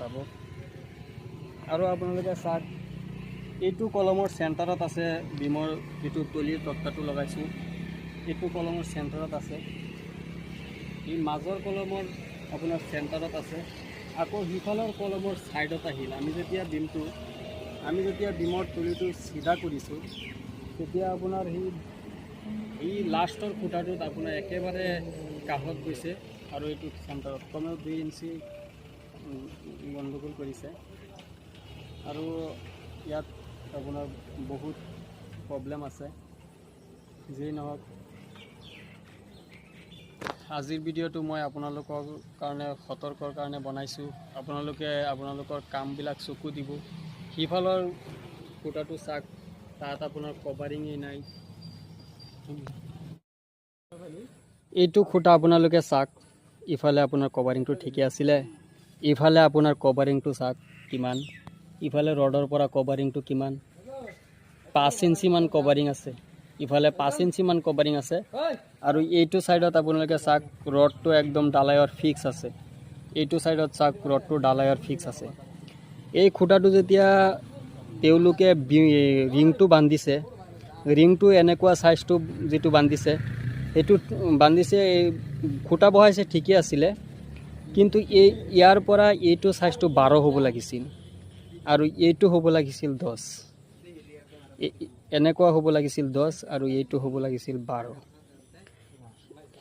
চাব আৰু আপোনালোকে চাওক এইটো কলমৰ চেণ্টাৰত আছে বিমৰ যিটো তলিৰ তক্তাটো লগাইছোঁ এইটো কলমৰ চেণ্টাৰত আছে এই মাজৰ কলমৰ আপোনাৰ চেণ্টাৰত আছে আকৌ সিফালৰ কলমৰ ছাইডত আহিল আমি যেতিয়া বিমৰ তলিটো চিধা কৰিছোঁ তেতিয়া আপোনাৰ এই লাষ্টৰ খুঁটাটোত আপোনাৰ একেবাৰে কাষত গৈছে আৰু এইটো চেণ্টাৰত কমেও 2 ইঞ্চি গণ্ডগোল কৰিছে আৰু ইয়াত আপোনাৰ বহুত প্ৰব্লেম আছে যেই নহওক আজিৰ ভিডিঅ'টো মই আপোনালোকৰ কাৰণে সতৰ্কৰ কাৰণে বনাইছোঁ আপোনালোকৰ কামবিলাক চকু দিব সিফালৰ খুঁটাটো চাওক তাত আপোনাৰ কভাৰিঙেই নাই এইটো খুঁটা আপোনালোকে চাওক ইফালে আপোনাৰ কভাৰিংটো ঠিকে আছিলে ইফালে আপোনাৰ কভাৰিংটো চাওক কিমান ইফালে ৰডৰ পৰা কভাৰিংটো কিমান 5 ইঞ্চি মান কভাৰিং আছে ইফালে 5 ইঞ্চি মান কভাৰিং আছে আৰু এইটো সাইডত আপোনালোকে চাওক ৰডটো একদম ডালাইৰ ফিক্স আছে এইটো সাইডত চাওক ৰডটো ডালাইৰ ফিক্স আছে এই খুঁটাটো যেতিয়া তেওঁলোকে ৰিংটো বান্ধিছে ৰিংটো এনেকুৱা সাইজটো যেটো বান্ধিছে এইটো বান্ধিছে খুঁটা বহাইছে ঠিকই আছিলে কিন্তু ইয়াৰ পৰা এইটো সাইজটো 12 হ'ব লাগিছিল আৰু এইটো হ'ব লাগিছিল 10 এনেকুৱা হ'ব লাগিছিল 10 আৰু এইটো হ'ব লাগিছিল 12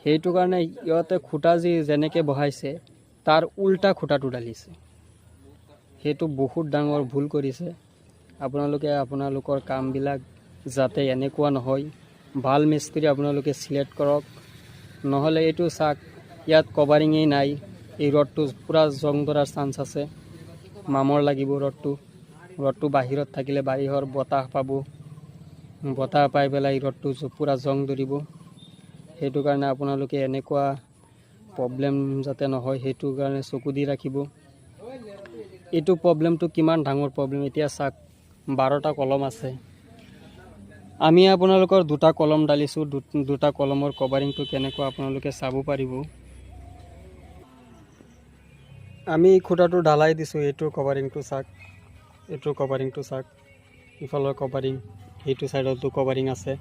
সেইটো কাৰণে ইয়াতে খুঁটা যেনেকৈ বহাইছে তাৰ উল্টা খুঁটাটো ঢালিছে সেইটো বহুত ডাঙৰ ভুল কৰিছে আপোনালোকৰ কামবিলাক যাতে এনেকুৱা নহয় ভাল মিস্ত্ৰী আপোনালোকে সিলেক্ট কৰক নহলে এইটো চাক ইয়াত কভাৰিঙেই নাই এই ৰডটো পুৰা জং ধৰাৰ চান্স আছে মামৰ লাগিব ৰডটো বাহিৰত থাকিলে বাহিৰৰ বতাহ পাব বতাহ পাই পেলাই ৰডটো পুৰা জং ধৰিব সেইটো কাৰণে আপোনালোকে এনেকুৱা প্ৰব্লেম যাতে নহয় সেইটো কাৰণে চকু দি ৰাখিব এইটো প্ৰব্লেমটো কিমান ডাঙৰ প্ৰব্লেম এতিয়া চাক 12টা কলম আছে আমি আপোনালোকৰ দুটা কলম ডালিছো দুটা কলমৰ কভাৰিংটো কেনেকুৱা আপোনালোকে চাব পাৰিব আমি খুঁটাটো ঢালাই দিছো এইটো কভাৰিংটো চাক ইফালৰ কভাৰিং এইটো সাইডতো কভাৰিং আছে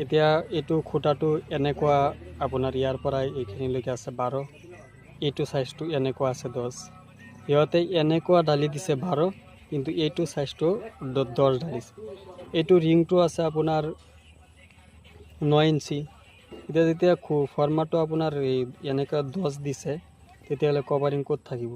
এতিয়া এইটো খুঁটাটো এনেকুৱা আপোনাৰ ইয়াৰ পৰা এইখিনিলৈকে আছে 12 এইটো সাইজটো এনেকুৱা আছে 10 ইহতে এনেকুৱা ঢালি দিছে 12 কিন্তু এইটো সাইজটো 10 ঢালিছে এইটো ৰিংটো আছে আপোনাৰ 9 ইঞ্চি এতিয়া যেতিয়া ফৰ্মাটো আপোনাৰ এনেকুৱা 10 দিছে তেতিয়াহ'লে কভাৰিং ক'ত থাকিব